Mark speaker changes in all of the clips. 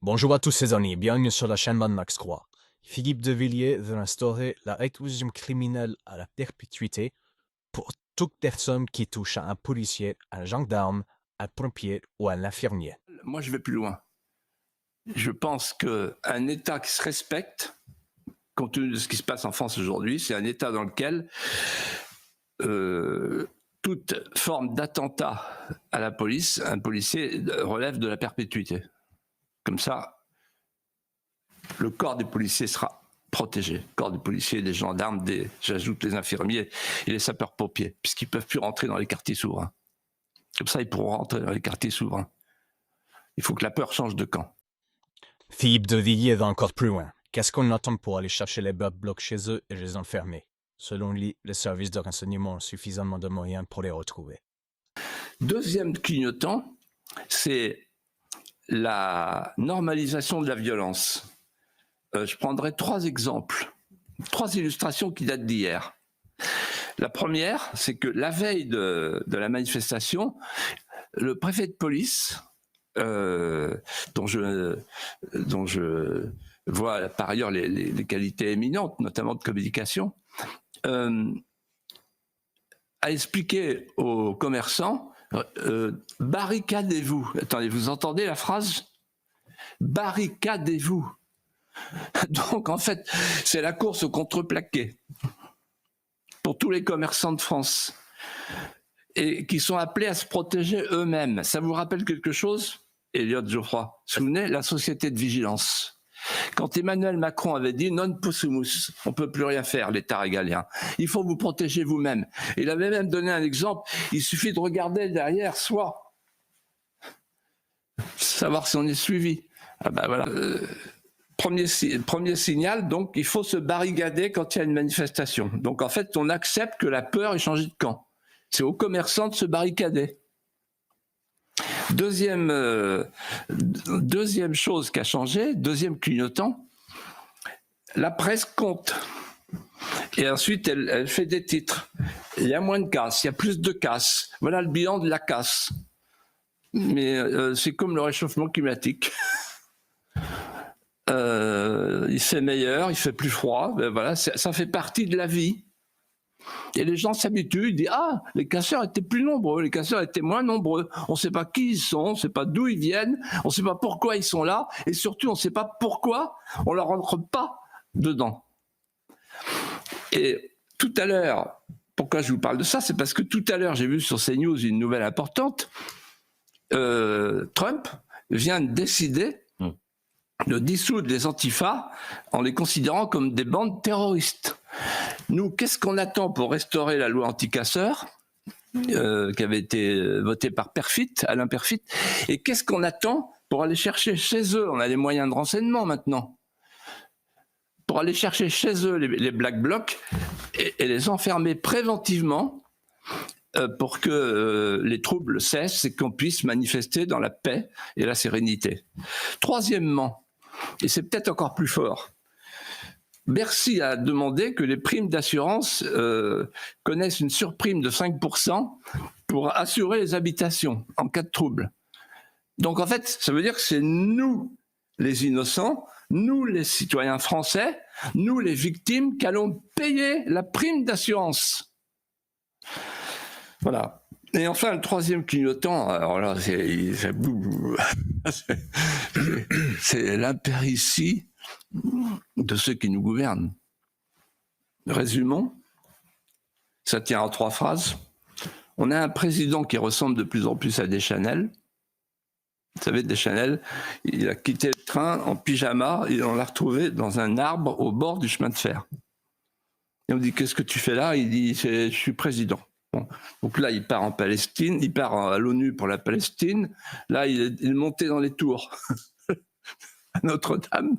Speaker 1: Bonjour à tous ces amis, bienvenue sur la chaîne Max 3. Philippe de Villiers veut instaurer la réclusion criminelle à la perpétuité pour toute personne qui touche à un policier, un gendarme, un pompier ou un infirmier.
Speaker 2: Moi, je vais plus loin. Je pense qu'un État qui se respecte, compte tenu de ce qui se passe en France aujourd'hui, c'est un État dans lequel toute forme d'attentat à la police, un policier relève de la perpétuité. Comme ça, le corps des policiers sera protégé. Le corps des policiers, des gendarmes, j'ajoute les infirmiers et les sapeurs-pompiers, puisqu'ils ne peuvent plus rentrer dans les quartiers souverains. Comme ça, ils pourront rentrer dans les quartiers souverains. Il faut que la peur change de camp.
Speaker 1: Philippe de Villiers va encore plus loin. Qu'est-ce qu'on attend pour aller chercher les Black Blocs chez eux et les enfermer? Selon lui, les services de renseignement ont suffisamment de moyens pour les retrouver.
Speaker 2: Deuxième clignotant, c'est la normalisation de la violence. Je prendrai 3 exemples, 3 illustrations qui datent d'hier. La première, c'est que la veille de la manifestation, le préfet de police, dont je vois par ailleurs les qualités éminentes, notamment de communication, a expliqué aux commerçants barricadez-vous. Attendez, vous entendez la phrase? Barricadez-vous. Donc en fait, c'est la course au contreplaqué pour tous les commerçants de France et qui sont appelés à se protéger eux-mêmes. Ça vous rappelle quelque chose, Elliot Geoffroy? Vous vous souvenez, la société de vigilance. Quand Emmanuel Macron avait dit non possumus, on ne peut plus rien faire, l'État régalien. Il faut vous protéger vous-même. Il avait même donné un exemple. Il suffit de regarder derrière soi, savoir si on est suivi. Ah ben voilà. Premier signal, donc il faut se barricader quand il y a une manifestation. Donc en fait, on accepte que la peur ait changé de camp. C'est aux commerçants de se barricader. Deuxième chose qui a changé, deuxième clignotant, la presse compte. Et ensuite, elle fait des titres. Il y a moins de casse, il y a plus de casse. Voilà le bilan de la casse. Mais c'est comme le réchauffement climatique. Il fait meilleur, il fait plus froid. Ben voilà, ça fait partie de la vie. Et les gens s'habituent, ils disent « Ah, les casseurs étaient plus nombreux, les casseurs étaient moins nombreux. On ne sait pas qui ils sont, on ne sait pas d'où ils viennent, on ne sait pas pourquoi ils sont là, et surtout, on ne sait pas pourquoi on ne leur rentre pas dedans. » Et tout à l'heure, pourquoi je vous parle de ça? C'est parce que tout à l'heure, j'ai vu sur CNews une nouvelle importante. Trump vient de décider de dissoudre les antifas en les considérant comme des bandes terroristes. Nous, qu'est-ce qu'on attend pour restaurer la loi anti-casseurs qui avait été votée par Alain Perfit, et qu'est-ce qu'on attend pour aller chercher chez eux? On a les moyens de renseignement maintenant. Pour aller chercher chez eux les Black Blocs et les enfermer préventivement pour que les troubles cessent et qu'on puisse manifester dans la paix et la sérénité. Troisièmement, et c'est peut-être encore plus fort, Bercy a demandé que les primes d'assurance connaissent une surprime de 5% pour assurer les habitations en cas de trouble. Donc en fait, ça veut dire que c'est nous, les innocents, nous, les citoyens français, nous, les victimes, qui allons payer la prime d'assurance. Voilà. Et enfin, le troisième clignotant, alors là, c'est l'impéritie de ceux qui nous gouvernent. Résumons, ça tient en 3 phrases. On a un président qui ressemble de plus en plus à Deschanel. Vous savez, Deschanel, il a quitté le train en pyjama et on l'a retrouvé dans un arbre au bord du chemin de fer. Et on dit, qu'est-ce que tu fais là? Il dit, je suis président. Bon. Donc là, il part en Palestine, il part à l'ONU pour la Palestine. Là, il est monté dans les tours à Notre-Dame,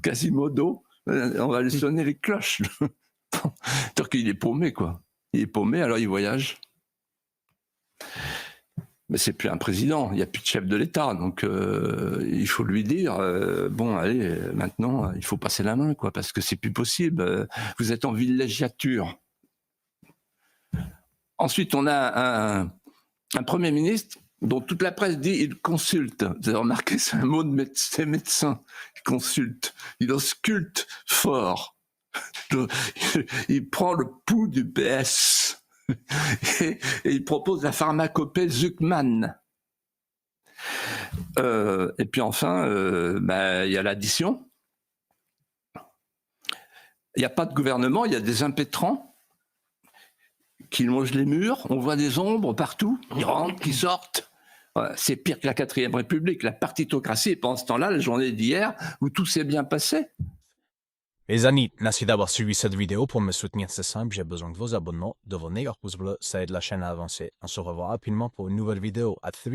Speaker 2: Quasimodo. On va lui sonner les cloches. C'est-à-dire qu'il est paumé, quoi. Il est paumé, alors il voyage. Mais c'est plus un président, il n'y a plus de chef de l'État, donc il faut lui dire bon, allez, maintenant, il faut passer la main, quoi, parce que c'est plus possible. Vous êtes en villégiature. Ensuite, on a un Premier ministre dont toute la presse dit il consulte. Vous avez remarqué, c'est un mot de médecin. Il consulte. Il ausculte fort. Il prend le pouls du PS. Et il propose la pharmacopée Zuckman. Et puis enfin, il y a l'addition. Il n'y a pas de gouvernement, il y a des impétrants qui longent les murs, on voit des ombres partout, qui rentrent, qui sortent. Ouais, c'est pire que la 4e République, la partitocratie, et pendant ce temps-là, la journée d'hier, où tout s'est bien passé.
Speaker 1: Les amis, merci d'avoir suivi cette vidéo. Pour me soutenir, c'est simple, j'ai besoin de vos abonnements, de vos meilleurs pouces bleus, ça aide la chaîne à avancer. On se revoit rapidement pour une nouvelle vidéo. À 3.